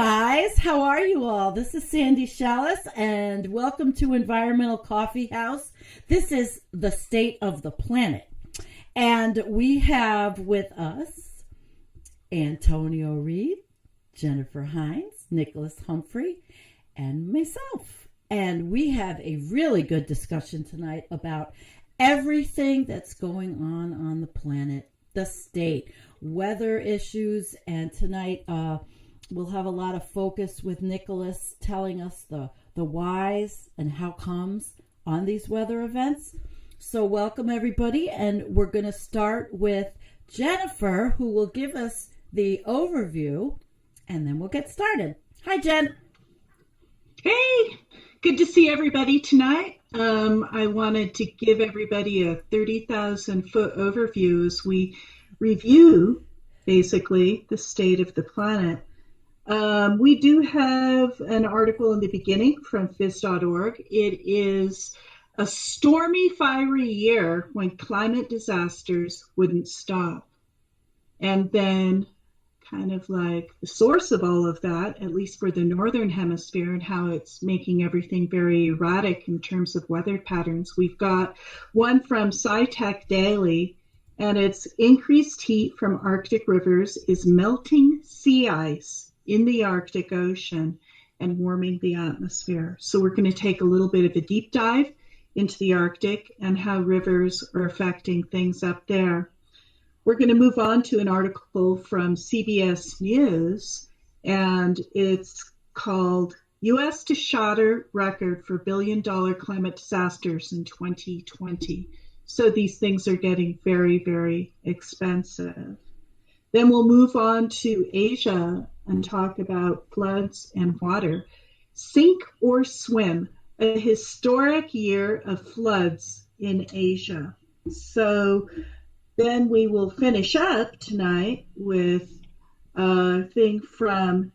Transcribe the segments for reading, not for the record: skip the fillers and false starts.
guys, how are you all? This is Sandy Schoelles, and welcome to Environmental Coffee House. This is the state of the planet, and we have with us Antonio Reid, Jennifer Hynes, Nicholas Humphrey, and myself. And we have a really good discussion tonight about everything that's going on the planet, the state, weather issues, and tonight we'll have a lot of focus with Nicholas telling us the whys and how comes on these weather events. So welcome everybody, and we're going to start with Jennifer, who will give us the overview, and then we'll get started. Hi, Jen. Hey, good to see everybody tonight. I wanted to give everybody a 30,000 foot overview as we review basically the state of the planet. We do have an article in the beginning from phys.org. It is a stormy, fiery year when climate disasters wouldn't stop. And then kind of like the source of all of that, at least for the northern hemisphere, and how it's making everything very erratic in terms of weather patterns. We've got one from SciTech Daily, and it's increased heat from Arctic rivers is melting sea ice in the Arctic Ocean and warming the atmosphere. So we're going to take a little bit of a deep dive into the Arctic and how rivers are affecting things up there. We're going to move on to an article from CBS News, and it's called U.S. to Shatter Record for Billion-Dollar Climate Disasters in 2020. So these things are getting very, very expensive. Then we'll move on to Asia and talk about floods and water. Sink or swim, a historic year of floods in Asia. So then we will finish up tonight with a thing from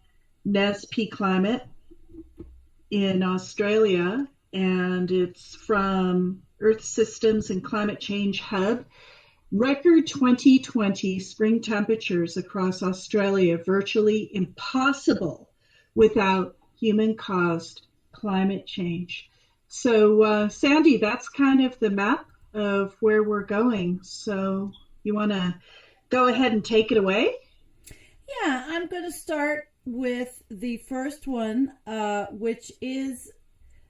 NESP Climate in Australia, and it's from Earth Systems and Climate Change Hub. Record 2020 spring temperatures across Australia virtually impossible without human-caused climate change. So, Sandy, that's kind of the map of where we're going. So you want to go ahead and take it away? Yeah, I'm going to start with the first one, which is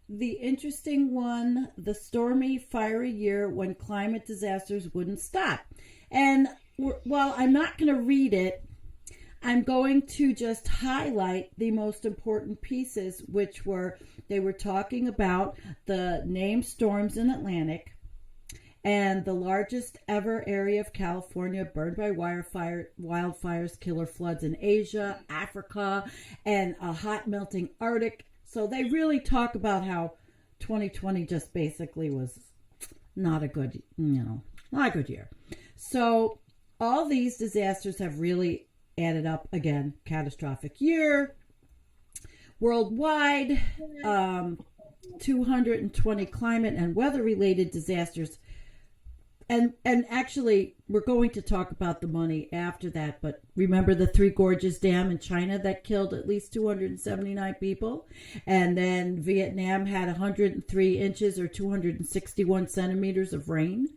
the interesting one, the stormy, fiery year when climate disasters wouldn't stop. And while I'm not going to read it, I'm going to just highlight the most important pieces, which were, they were talking about the named storms in Atlantic and the largest ever area of California burned by wildfires, killer floods in Asia, Africa, and a hot melting Arctic. So they really talk about how 2020 just basically was not a good, not a good year. So all these disasters have really added up. Again, catastrophic year. Worldwide, 220 climate and weather-related disasters. And actually, we're going to talk about the money after that, but remember the Three Gorges Dam in China that killed at least 279 people? And then Vietnam had 103 inches or 261 centimeters of rain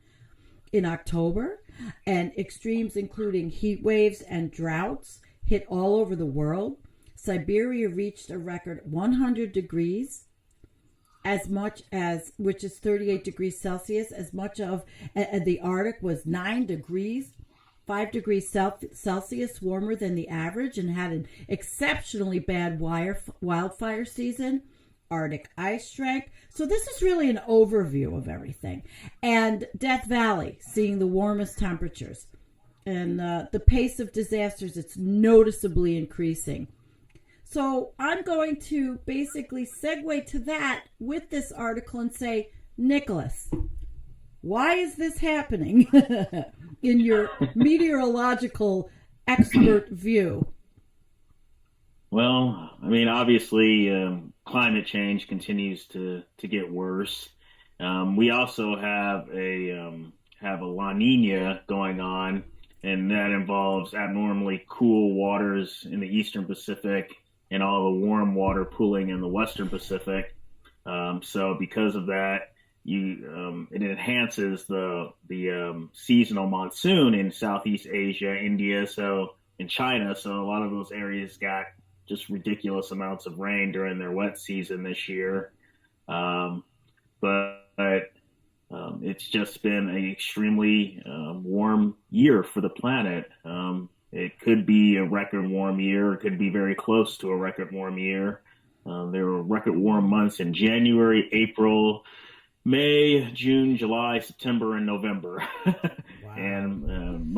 in October. And extremes including heat waves and droughts hit all over the world. Siberia reached a record 100 degrees, as much as, which is 38 degrees Celsius, as much of the Arctic was 9 degrees, 5 degrees Celsius warmer than the average, and had an exceptionally bad wildfire season. Arctic ice shrank. So this is really an overview of everything. And Death Valley, seeing the warmest temperatures. And the pace of disasters, it's noticeably increasing. So I'm going to basically segue to that with this article and say, Nicholas, why is this happening in your meteorological expert view? Well, I mean, obviously, climate change continues to get worse. We also have a La Nina going on, and that involves abnormally cool waters in the eastern Pacific and all the warm water pooling in the Western Pacific. So because of that, it enhances the seasonal monsoon in Southeast Asia, India, so in China. So a lot of those areas got just ridiculous amounts of rain during their wet season this year. Um, but it's just been an extremely warm year for the planet. It could be a record warm year. It could be very close to a record warm year. There were record warm months in January, April, May, June, July, September, and November. Wow. And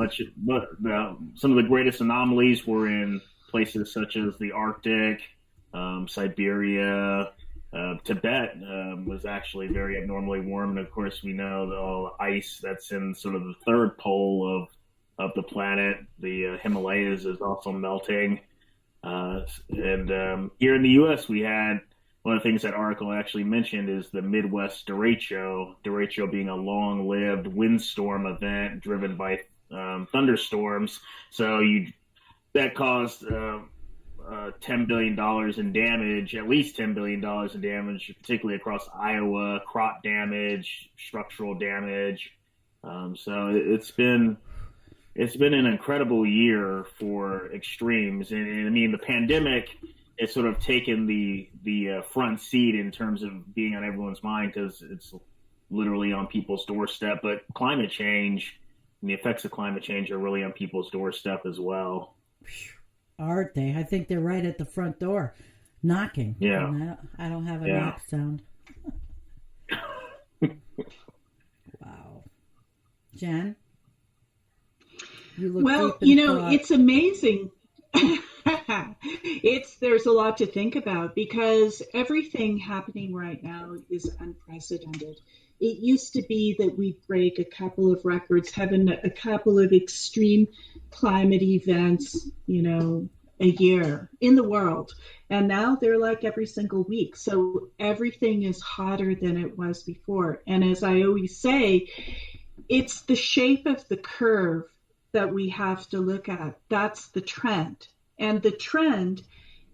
some of the greatest anomalies were in places such as the Arctic, Siberia, Tibet was actually very abnormally warm. And of course, we know all the ice that's in sort of the third pole of the planet. The Himalayas is also melting. And here in the U.S., we had one of the things that article actually mentioned is the Midwest derecho. Derecho being a long-lived windstorm event driven by thunderstorms. So that caused $10 billion in damage, at least $10 billion in damage, particularly across Iowa, crop damage, structural damage. So it's been an incredible year for extremes. And I mean, the pandemic has sort of taken the front seat in terms of being on everyone's mind because it's literally on people's doorstep. But climate change and the effects of climate change are really on people's doorstep as well. Aren't they? I think they're right at the front door, knocking. Yeah. I don't have a knock sound. Wow. Jen? Well, it's amazing. There's a lot to think about because everything happening right now is unprecedented. It used to be that we'd break a couple of records, having a couple of extreme climate events, a year in the world. And now they're like every single week. So everything is hotter than it was before. And as I always say, it's the shape of the curve that we have to look at. That's the trend. And the trend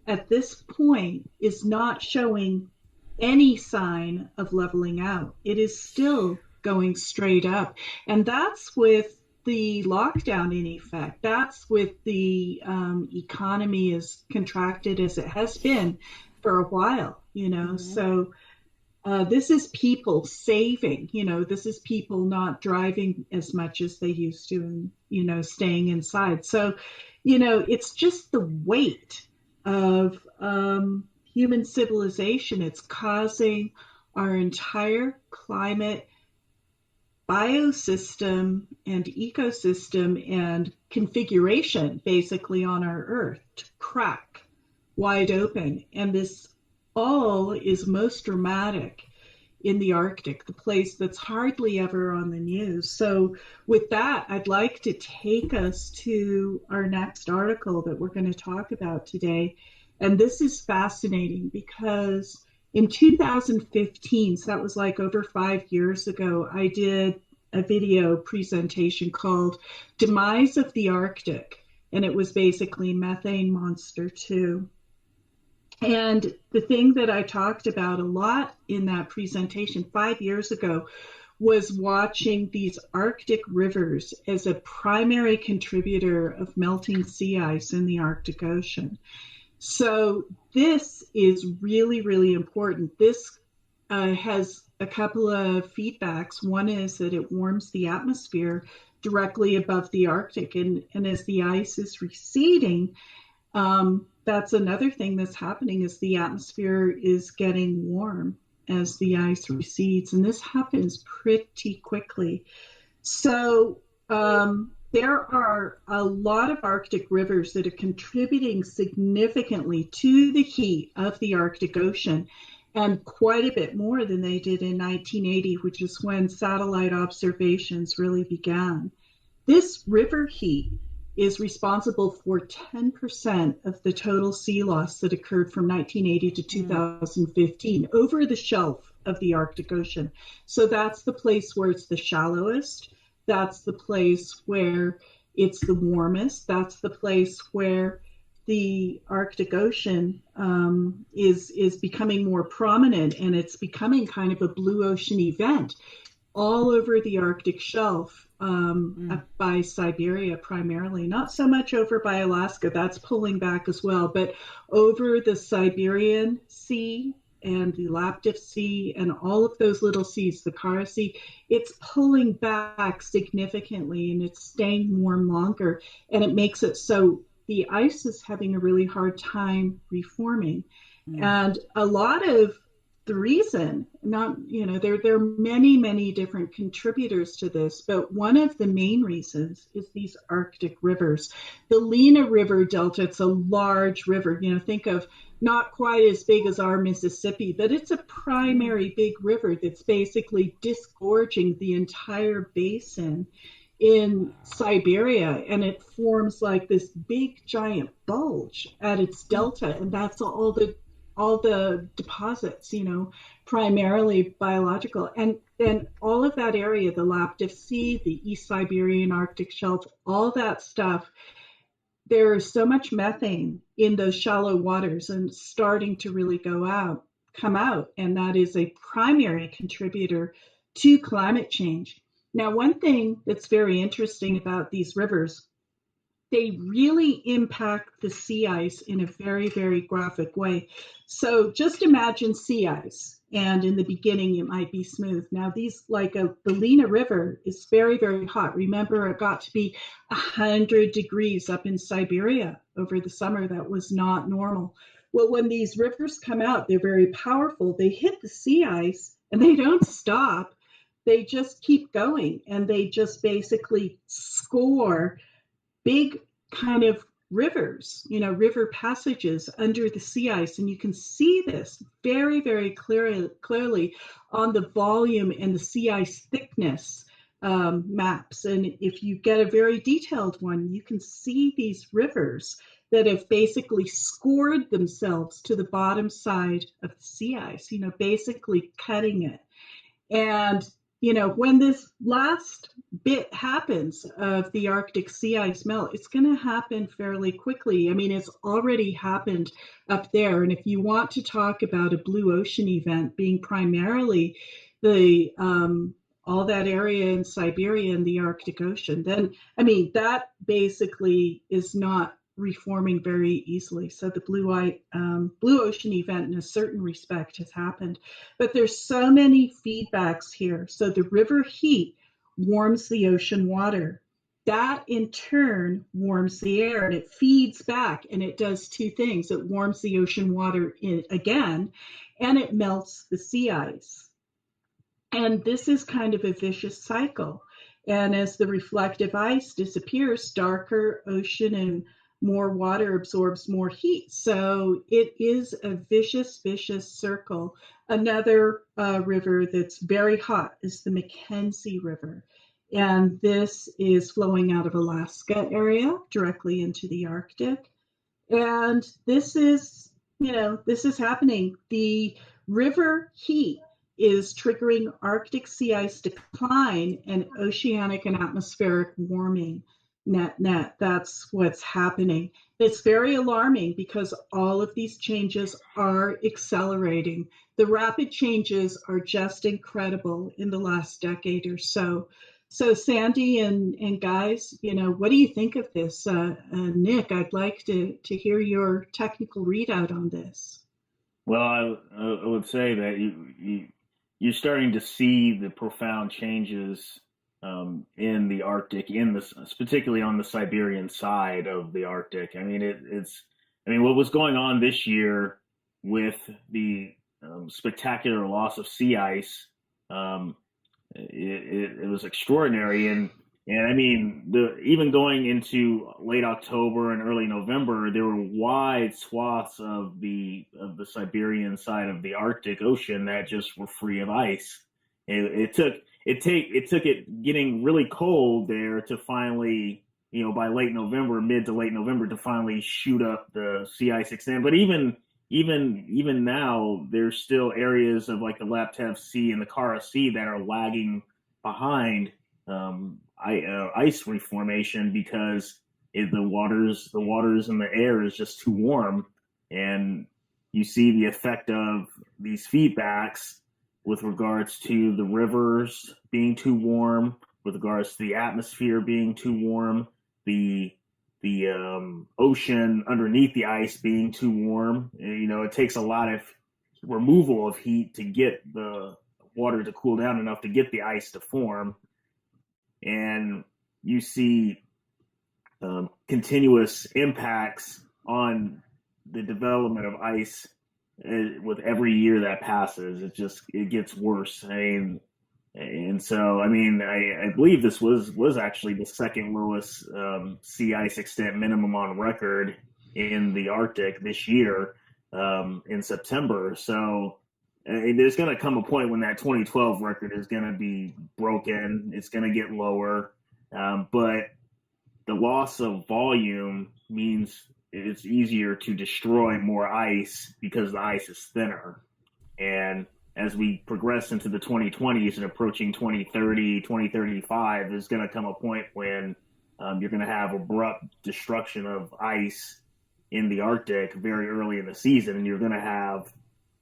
at this point is not showing any sign of leveling out. It is still going straight up. And that's with the lockdown in effect. That's with the economy as contracted as it has been for a while, Mm-hmm. So this is people saving, this is people not driving as much as they used to and, staying inside. So, it's just the weight of human civilization. It's causing our entire climate biosystem and ecosystem and configuration basically on our Earth to crack wide open. And this all is most dramatic in the Arctic, the place that's hardly ever on the news. So with that, I'd like to take us to our next article that we're going to talk about today. And this is fascinating because in 2015, so that was like over 5 years ago, I did a video presentation called Demise of the Arctic. And it was basically Methane Monster 2. And the thing that I talked about a lot in that presentation 5 years ago was watching these Arctic rivers as a primary contributor of melting sea ice in the Arctic Ocean. So this is really, really important. This has a couple of feedbacks. One is that it warms the atmosphere directly above the Arctic. And as the ice is receding, that's another thing that's happening is the atmosphere is getting warm as the ice recedes. And this happens pretty quickly. So there are a lot of Arctic rivers that are contributing significantly to the heat of the Arctic Ocean, and quite a bit more than they did in 1980, which is when satellite observations really began. This river heat is responsible for 10% of the total sea loss that occurred from 1980 to 2015 over the shelf of the Arctic Ocean. So that's the place where it's the shallowest. That's the place where it's the warmest. That's the place where the Arctic Ocean is becoming more prominent, and it's becoming kind of a blue ocean event all over the Arctic shelf, up by Siberia primarily. Not so much over by Alaska, that's pulling back as well, but over the Siberian Sea and the Laptev Sea and all of those little seas, the Kara Sea, it's pulling back significantly and it's staying warm longer. And it makes it so the ice is having a really hard time reforming. And a lot of the reason, not, there are many different contributors to this, but one of the main reasons is these Arctic rivers. The Lena River Delta, it's a large river, think of not quite as big as our Mississippi, but it's a primary big river that's basically disgorging the entire basin in Siberia, and it forms like this big giant bulge at its delta, and that's all the deposits, primarily biological. And then all of that area, the Laptev Sea, the East Siberian Arctic Shelf, all that stuff, there is so much methane in those shallow waters and starting to really come out. And that is a primary contributor to climate change. Now, one thing that's very interesting about these rivers, they really impact the sea ice in a very graphic way. So just imagine sea ice, and in the beginning it might be smooth. Now the Lena River is very hot. Remember, it got to be 100 degrees up in Siberia over the summer. That was not normal. Well, when these rivers come out, they're very powerful. They hit the sea ice and they don't stop. They just keep going, and they just basically score big kind of rivers, river passages under the sea ice. And you can see this very clearly on the volume and the sea ice thickness maps. And if you get a very detailed one, you can see these rivers that have basically scored themselves to the bottom side of the sea ice, basically cutting it. And when this last bit happens of the Arctic sea ice melt, it's going to happen fairly quickly. I mean, it's already happened up there. And if you want to talk about a blue ocean event being primarily the all that area in Siberia and the Arctic Ocean, then, I mean, that basically is not reforming very easily. So the blue ocean event in a certain respect has happened, but there's so many feedbacks here. So the river heat warms the ocean water. That in turn warms the air, and it feeds back, and it does two things. It warms the ocean water again, and it melts the sea ice. And this is kind of a vicious cycle. And as the reflective ice disappears, darker ocean and more water absorbs more heat. So it is a vicious circle. Another river that's very hot is the Mackenzie River. And this is flowing out of Alaska area directly into the Arctic. And this is happening. The river heat is triggering Arctic sea ice decline and oceanic and atmospheric warming. Net. That's what's happening. It's very alarming because all of these changes are accelerating. The rapid changes are just incredible in the last decade or so. So Sandy and guys, what do you think of this? Nick, I'd like to hear your technical readout on this. Well, I would say that you're starting to see the profound changes in the Arctic, particularly on the Siberian side of the Arctic. I mean, what was going on this year with the spectacular loss of sea ice, it was extraordinary. And I mean, even going into late October and early November, there were wide swaths of the Siberian side of the Arctic Ocean that just were free of ice. It took it getting really cold there to finally, by mid to late November, to finally shoot up the sea ice extent. But even now, there's still areas of like the Laptev Sea and the Kara Sea that are lagging behind ice reformation because the waters in the air is just too warm, and you see the effect of these feedbacks with regards to the rivers being too warm, with regards to the atmosphere being too warm, the ocean underneath the ice being too warm. You know, it takes a lot of removal of heat to get the water to cool down enough to get the ice to form. And you see continuous impacts on the development of ice with every year that passes. It gets worse. I mean, and so, I mean, I believe this was actually the second lowest sea ice extent minimum on record in the Arctic this year in September. So there's going to come a point when that 2012 record is going to be broken. It's going to get lower. But the loss of volume means it's easier to destroy more ice because the ice is thinner. And as we progress into the 2020s and approaching 2030, 2035, there's going to come a point when you're going to have abrupt destruction of ice in the Arctic very early in the season, and you're going to have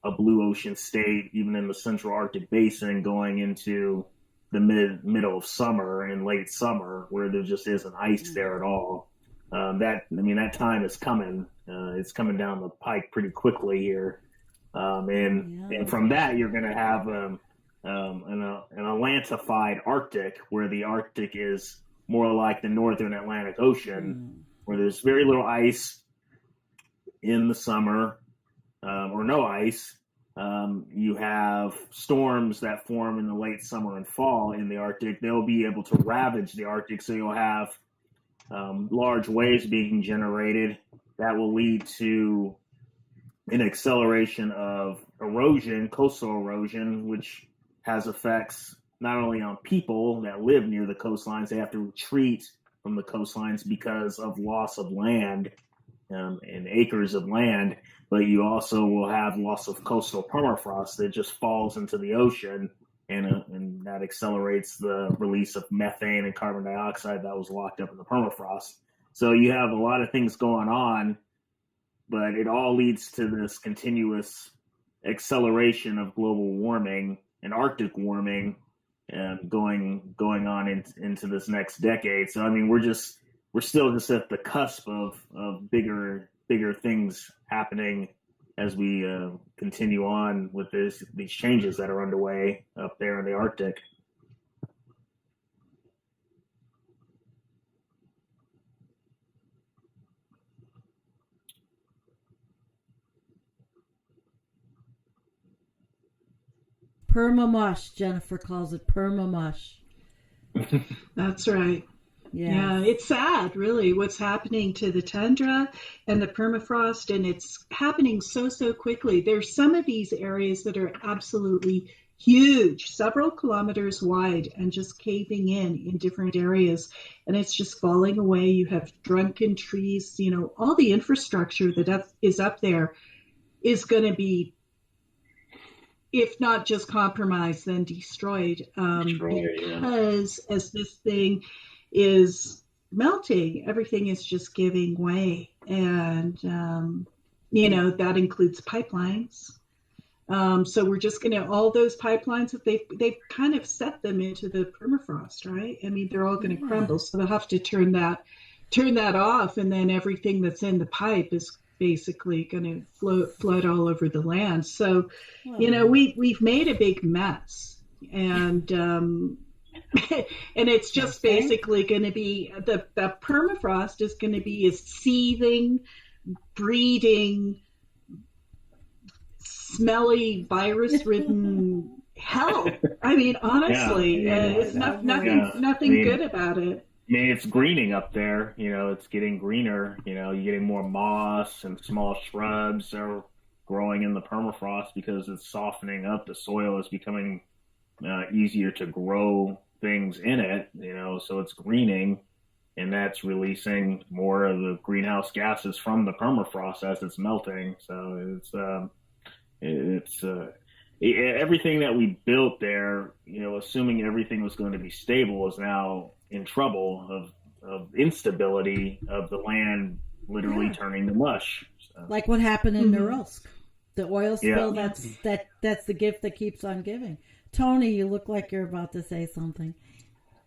a blue ocean state even in the central Arctic basin going into the middle of summer and late summer where there just isn't ice there at all. That time is coming. It's coming down the pike pretty quickly here. And from that, you're going to have an Atlantified Arctic, where the Arctic is more like the northern Atlantic Ocean, where there's very little ice in the summer, or no ice. You have storms that form in the late summer and fall in the Arctic. They'll be able to ravage the Arctic, so you'll have large waves being generated that will lead to an acceleration of erosion, coastal erosion, which has effects not only on people that live near the coastlines. They have to retreat from the coastlines because of loss of land and acres of land, but you also will have loss of coastal permafrost that just falls into the ocean, and that accelerates the release of methane and carbon dioxide that was locked up in the permafrost. So you have a lot of things going on, but it all leads to this continuous acceleration of global warming and Arctic warming going on into this next decade. So I mean, we're still just at the cusp of bigger things happening as we continue on with these changes that are underway up there in the Arctic. Permamush, Jennifer calls it permamush. That's right. Yeah, it's sad, really, what's happening to the tundra and the permafrost, and it's happening so quickly. There's some of these areas that are absolutely huge, several kilometers wide, and just caving in different areas, and it's just falling away. You have drunken trees, all the infrastructure that is up there is going to be, if not just compromised, then destroyed, because as this thing is melting, everything is just giving way, and that includes pipelines. So we're just going to, all those pipelines, if they've kind of set them into the permafrost, right? I mean, they're all going to crumble, so they'll have to turn that off, and then everything that's in the pipe is basically going to flood all over the land. So, we've made a big mess, and and it's just basically going to be the permafrost is going to be a seething, breeding, smelly, virus-ridden hell. I mean, honestly, it's nothing good about it. I mean, it's greening up there. It's getting greener. You're getting more moss and small shrubs are growing in the permafrost because it's softening up. The soil is becoming easier to grow things in it. So it's greening, and that's releasing more of the greenhouse gases from the permafrost as it's melting. So it's everything that we built there, assuming everything was going to be stable, is now in trouble of instability of the land literally Yeah, turning to mush. So, like what happened in Mm-hmm. Norilsk, the oil yeah. spill. That's the gift that keeps on giving. Tony, you look like you're about to say something.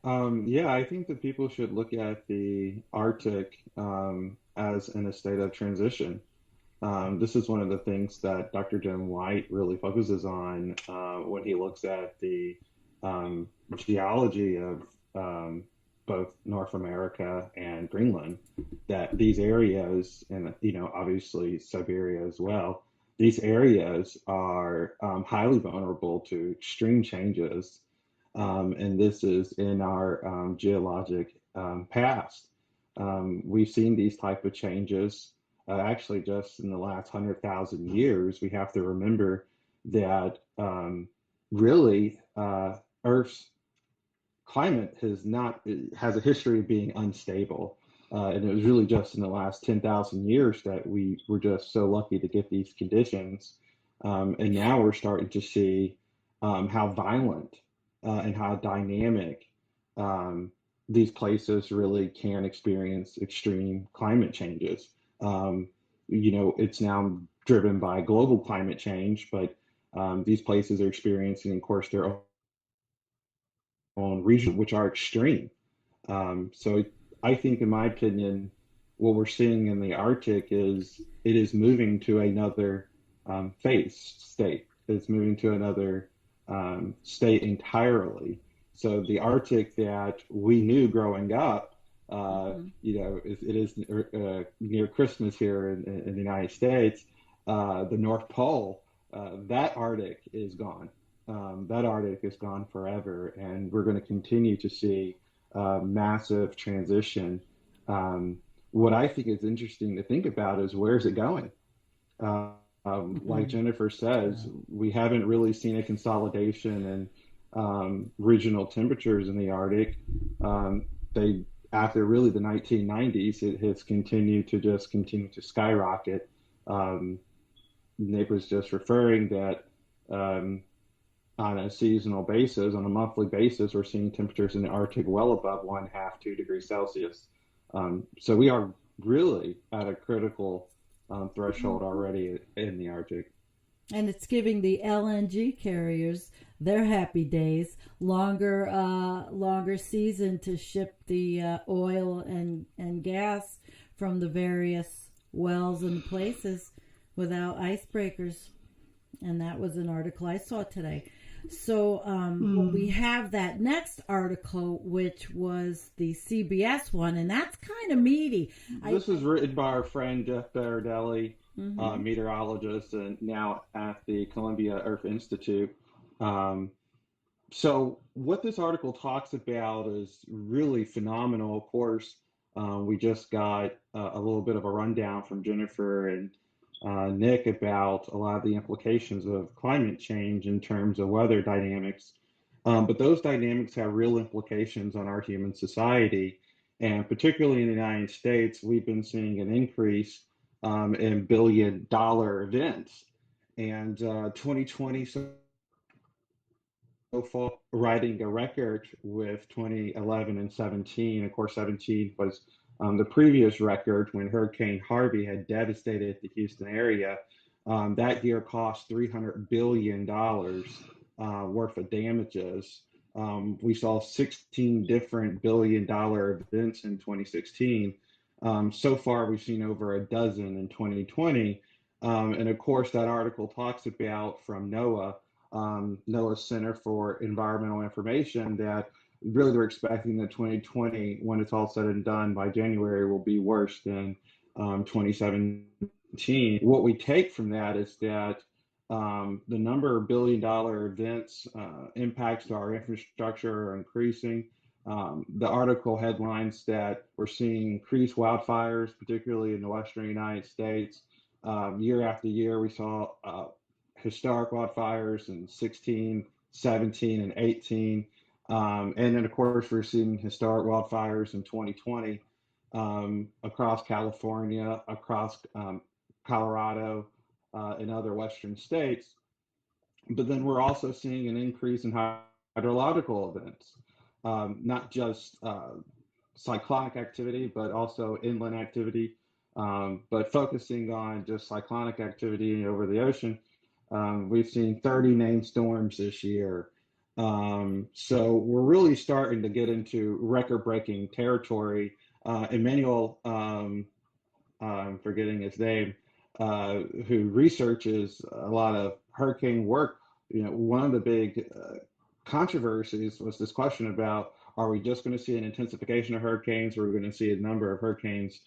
Yeah, I think that people should look at the Arctic as in a state of transition. This is one of the things that Dr. Jim White really focuses on when he looks at the geology of both North America and Greenland. That these areas, and obviously Siberia as well, these areas are highly vulnerable to extreme changes, and this is in our geologic past. We've seen these type of changes actually just in the last 100,000 years. We have to remember that really Earth's climate has a history of being unstable. And it was really just in the last 10,000 years that we were just so lucky to get these conditions. And now we're starting to see how violent and how dynamic um, these places really can experience extreme climate changes. It's now driven by global climate change, but these places are experiencing, of course, their own region, which are extreme. So I think, in my opinion, what we're seeing in the Arctic is it is moving to another phase state. It's moving to another state entirely. So the Arctic that we knew growing up, Mm-hmm. it is near Christmas here in the United States, the North Pole, that Arctic is gone. That Arctic is gone forever, and we're going to continue to see massive transition. What I think is interesting to think about is where's it going? Like Mm-hmm. Jennifer says, Yeah. we haven't really seen a consolidation in regional temperatures in the Arctic. They After really the 1990s, it has continued to skyrocket. Um, Nick was just referring that um, on a seasonal basis, on a monthly basis, we're seeing temperatures in the Arctic well above 1/2, 2 degrees Celsius. So we are really at a critical threshold already in the Arctic. And it's giving the LNG carriers their happy days, longer season to ship the oil and gas from the various wells and places without icebreakers. And that was an article I saw today. So we Mm. have that next article, which was the CBS one, and that's kind of meaty. This is written by our friend Jeff Berardelli, Mm-hmm. meteorologist, and now at the Columbia Earth Institute. Um, So, what this article talks about is really phenomenal. Of course, we just got a little bit of a rundown from Jennifer and Nick about a lot of the implications of climate change in terms of weather dynamics. But those dynamics have real implications on our human society. And particularly in the United States, we've been seeing an increase in billion-dollar events. And 2020 so far, riding a record with 2011 and 17. Of course, 17 was the previous record when Hurricane Harvey had devastated the Houston area. That year cost $300 billion worth of damages. We saw 16 different billion-dollar events in 2016. So far, we've seen over a dozen in 2020. And of course, that article talks about from NOAA Center for Environmental Information, that really they're expecting that 2020, when it's all said and done by January, will be worse than 2017. What we take from that is that the number of billion-dollar events impacts to our infrastructure are increasing. The article headlines that we're seeing increased wildfires, particularly in the western United States. Year after year, we saw historic wildfires in 16, 17, and 18. And then, of course, we're seeing historic wildfires in 2020 across California, across Colorado, and other western states. But then we're also seeing an increase in hydrological events, not just cyclonic activity, but also inland activity. But focusing on just cyclonic activity over the ocean, we've seen 30 named storms this year. So we're really starting to get into record-breaking territory. Emmanuel, I'm forgetting his name, who researches a lot of hurricane work. One of the big controversies was this question about, are we just going to see an intensification of hurricanes, or are we going to see a number of hurricanes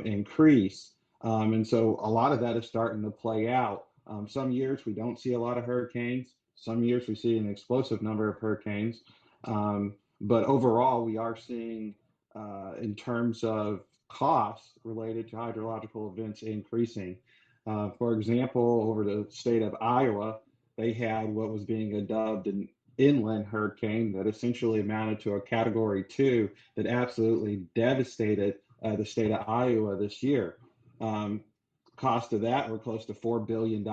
increase? And so a lot of that is starting to play out. Some years we don't see a lot of hurricanes. Some years we see an explosive number of hurricanes. But overall, we are seeing, in terms of costs related to hydrological events, increasing. For example, over the state of Iowa, they had what was being dubbed an inland hurricane that essentially amounted to a Category 2 that absolutely devastated the state of Iowa this year. Cost of that were close to $4 billion.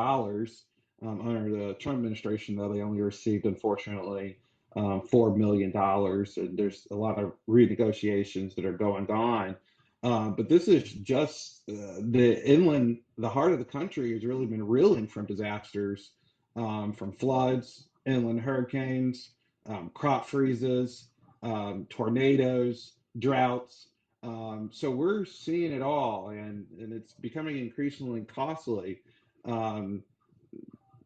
Under the Trump administration, though, they only received, unfortunately, $4 million. And there's a lot of renegotiations that are going on. But this is just the inland, the heart of the country has really been reeling from disasters, from floods, inland hurricanes, crop freezes, tornadoes, droughts. So we're seeing it all, and it's becoming increasingly costly.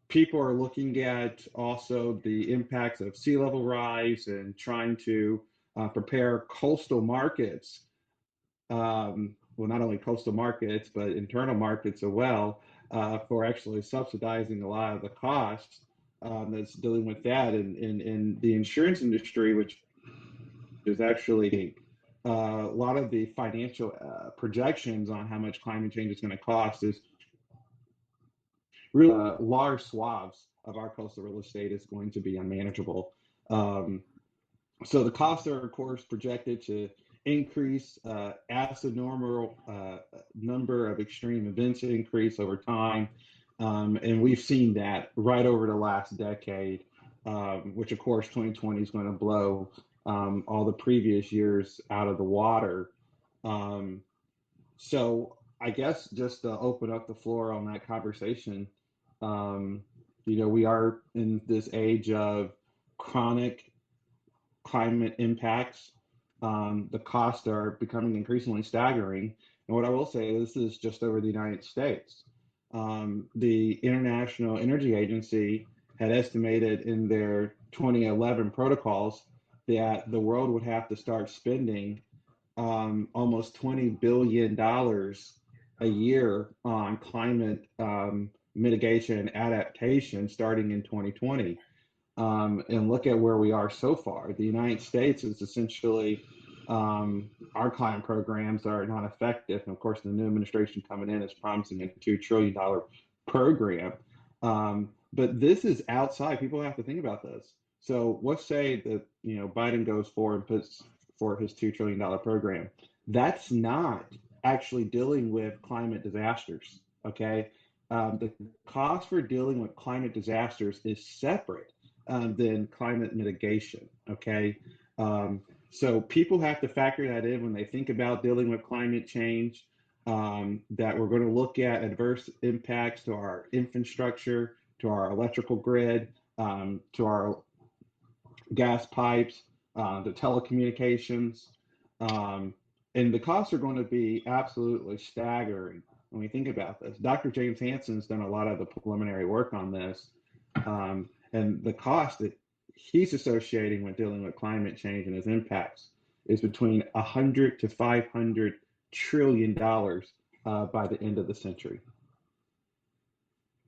People are looking at also the impacts of sea level rise and trying to prepare coastal markets. Well, not only coastal markets, but internal markets as well, for actually subsidizing a lot of the costs that's dealing with that. And the insurance industry, which is actually a lot of the financial projections on how much climate change is going to cost, is really large swaths of our coastal real estate is going to be unmanageable. So the costs are, of course, projected to increase as the normal number of extreme events increase over time. And we've seen that right over the last decade, which, of course, 2020 is going to blow all the previous years out of the water. So I guess just to open up the floor on that conversation, we are in this age of chronic climate impacts. The costs are becoming increasingly staggering. And what I will say, this is just over the United States. The International Energy Agency had estimated in their 2011 protocols that the world would have to start spending almost $20 billion a year on climate mitigation and adaptation starting in 2020. And look at where we are so far. The United States is essentially, our climate programs are not effective. And of course, the new administration coming in is promising a $2 trillion program. But this is outside. People have to think about this. So let's say that, Biden goes forward and puts for his $2 trillion program. That's not actually dealing with climate disasters. Okay. The cost for dealing with climate disasters is separate than climate mitigation. Okay. So people have to factor that in when they think about dealing with climate change, that we're going to look at adverse impacts to our infrastructure, to our electrical grid, to our gas pipes, the telecommunications. And the costs are going to be absolutely staggering when we think about this. Dr. James Hansen's done a lot of the preliminary work on this. And the cost that he's associating with dealing with climate change and its impacts is between $100 to $500 trillion by the end of the century.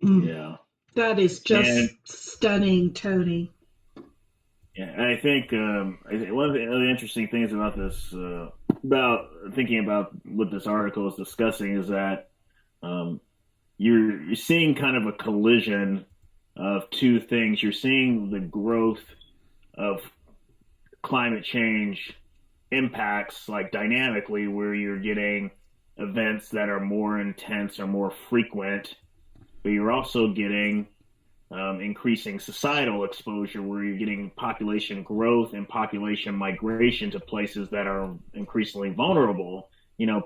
Yeah. That is just stunning, Tony. Yeah, I think one of the interesting things about this, about thinking about what this article is discussing, is that you're seeing kind of a collision of two things. You're seeing the growth of climate change impacts, like dynamically, where you're getting events that are more intense or more frequent, but you're also getting increasing societal exposure, where you're getting population growth and population migration to places that are increasingly vulnerable.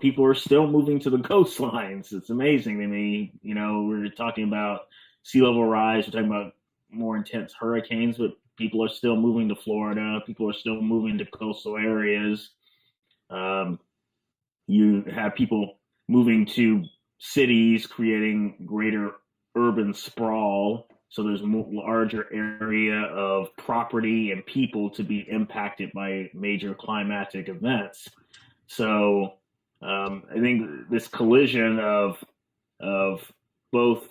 People are still moving to the coastlines. It's amazing to me. We're talking about sea level rise. We're talking about more intense hurricanes, but people are still moving to Florida. People are still moving to coastal areas. You have people moving to cities, creating greater urban sprawl. So there's a larger area of property and people to be impacted by major climatic events. So I think this collision of both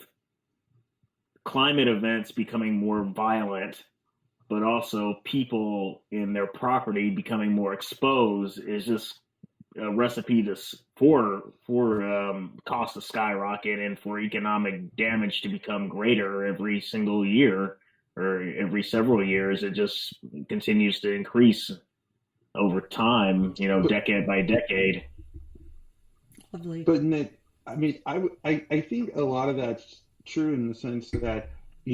climate events becoming more violent, but also people in their property becoming more exposed is just a recipe for cost to skyrocket and for economic damage to become greater every single year or every several years. It just continues to increase over time, decade by decade. Lovely. But Nick, I mean, I think a lot of that's true in the sense that,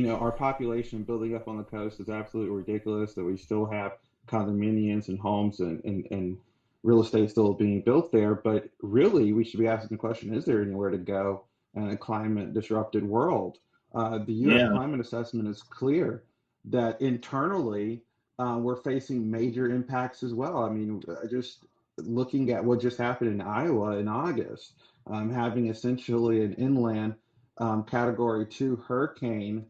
our population building up on the coast is absolutely ridiculous, that we still have condominiums and homes and real estate still being built there. But really, we should be asking the question, is there anywhere to go in a climate disrupted world? The U.S. climate assessment is clear that internally we're facing major impacts as well. I mean, just looking at what just happened in Iowa in August, having essentially an inland Category 2 hurricane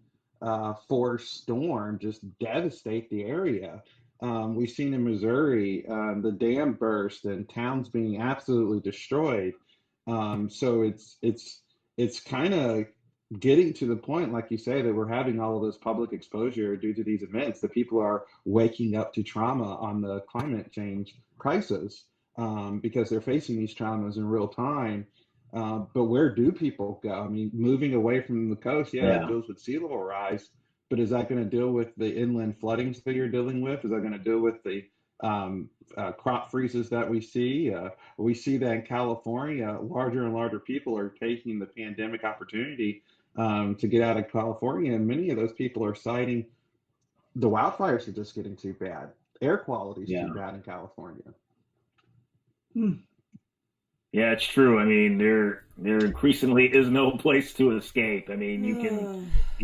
force storm just devastate the area. We've seen in Missouri the dam burst and towns being absolutely destroyed. So it's kind of getting to the point, like you say, that we're having all of this public exposure due to these events, that people are waking up to trauma on the climate change crisis because they're facing these traumas in real time. But where do people go? I mean, moving away from the coast, that deals with sea level rise, but is that going to deal with the inland floodings that you're dealing with? Is that going to deal with the crop freezes that we see? We see that in California, larger and larger people are taking the pandemic opportunity to get out of California, and many of those people are citing the wildfires are just getting too bad. Air quality is too bad in California. Yeah, it's true. I mean, there increasingly is no place to escape. I mean, you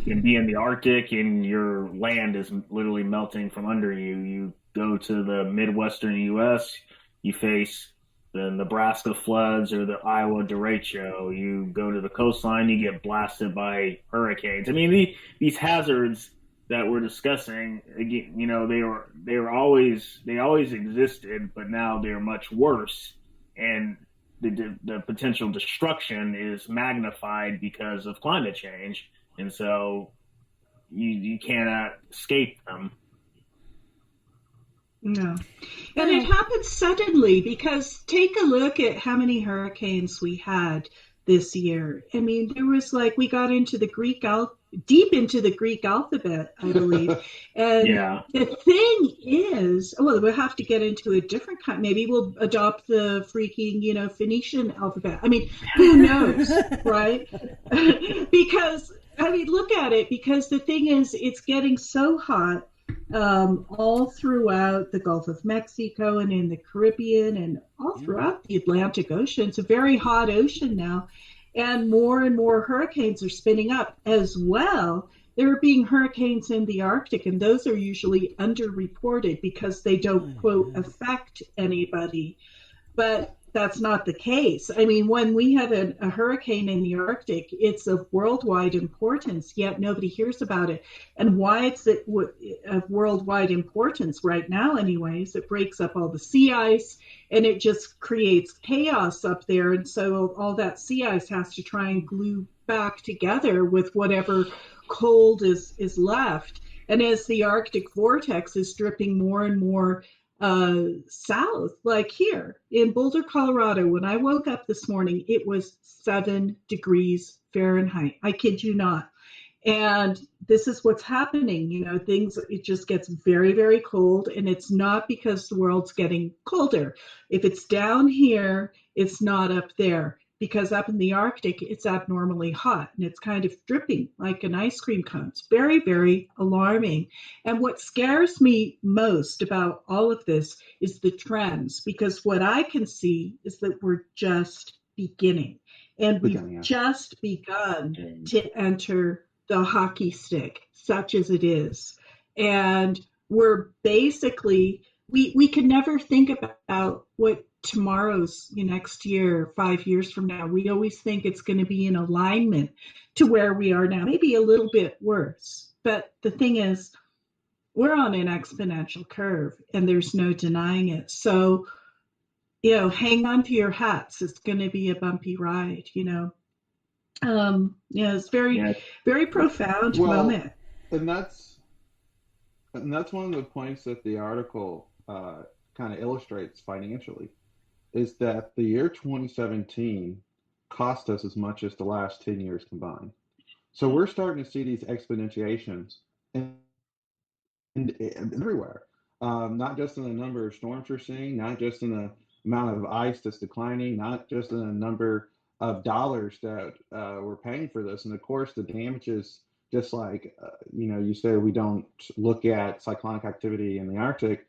can be in the Arctic and your land is literally melting from under you. You go to the Midwestern U.S., you face the Nebraska floods or the Iowa derecho. You go to the coastline, you get blasted by hurricanes. I mean, these hazards that we're discussing, again, they always existed, but now they're much worse. And the potential destruction is magnified because of climate change, and so you cannot escape them. No. And it happened suddenly, because take a look at how many hurricanes we had this year. I mean, there was we got into the deep into the Greek alphabet, I believe. And the thing is, well, we'll have to get into a different kind. Maybe we'll adopt the freaking, Phoenician alphabet. I mean, who knows, right? Because, I mean, look at it, because the thing is, it's getting so hot all throughout the Gulf of Mexico and in the Caribbean and all throughout the Atlantic Ocean. It's a very hot ocean now, and more hurricanes are spinning up as well. There are being hurricanes in the Arctic, and those are usually underreported because they don't, quote, affect anybody. But that's not the case. I mean, when we have a hurricane in the Arctic, it's of worldwide importance, yet nobody hears about it. And why it's of worldwide importance right now, anyways, it breaks up all the sea ice, and it just creates chaos up there. And so all that sea ice has to try and glue back together with whatever cold is left. And as the Arctic vortex is dripping more and more south, like here in Boulder, Colorado, when I woke up this morning, it was 7 degrees Fahrenheit. I kid you not. And this is what's happening. It just gets very, very cold, and it's not because the world's getting colder. If it's down here, it's not up there. because up in the Arctic, it's abnormally hot and it's kind of dripping like an ice cream cone. It's very, very alarming. And what scares me most about all of this is the trends, because what I can see is that we're just beginning. And we've just begun to enter the hockey stick, such as it is. And we're basically, we can never think about what tomorrow's next year, 5 years from now. We always think it's going to be in alignment to where we are now, maybe a little bit worse. But the thing is, we're on an exponential curve and there's no denying it. So, hang on to your hats. It's going to be a bumpy ride, it's very profound moment. And that's one of the points that the article kind of illustrates financially, is that the year 2017 cost us as much as the last 10 years combined. So we're starting to see these exponentiations everywhere, not just in the number of storms we're seeing, not just in the amount of ice that's declining, not just in the number of dollars that we're paying for this. And of course, the damages, just like, you said, we don't look at cyclonic activity in the Arctic.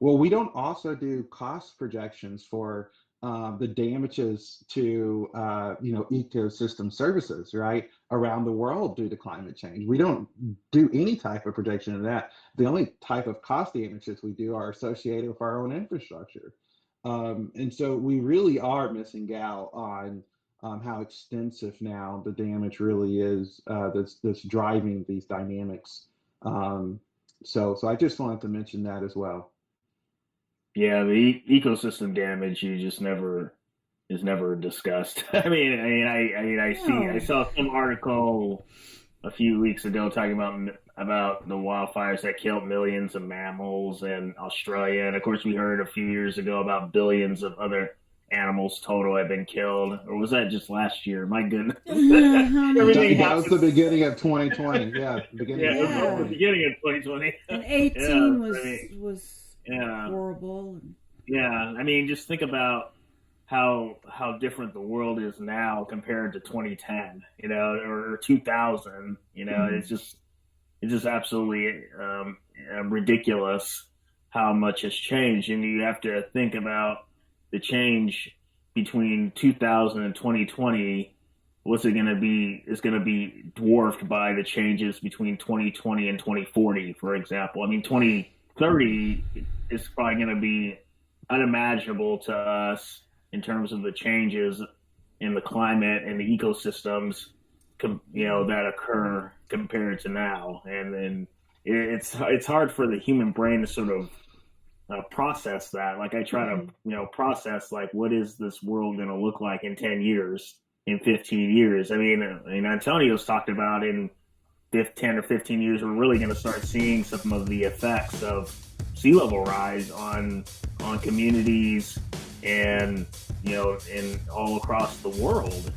Well, we don't also do cost projections for the damages to, ecosystem services, right, around the world due to climate change. We don't do any type of projection of that. The only type of cost damages we do are associated with our own infrastructure. And so we really are missing out on how extensive now the damage really is that's driving these dynamics. So I just wanted to mention that as well. Yeah, the ecosystem damage is never discussed. I saw some article a few weeks ago talking about the wildfires that killed millions of mammals in Australia, and of course we heard a few years ago about billions of other animals total had been killed. Or was that just last year? My goodness. That was the beginning of 2020. Yeah, the beginning of 2020. And 18 was horrible. Yeah, just think about how different the world is now compared to 2010, or 2000. It's just absolutely ridiculous how much has changed, and you have to think about the change between 2000 and 2020. What's it going to be? Is going to be dwarfed by the changes between 2020 and 2040, for example. 2030 is probably going to be unimaginable to us in terms of the changes in the climate and the ecosystems, that occur compared to now. And then it's hard for the human brain to sort of process that. Like I try to, process like, what is this world going to look like in 10 years, in 15 years? Antonio's talked about in 10 or 15 years, we're really going to start seeing some of the effects of sea level rise on communities and, in all across the world.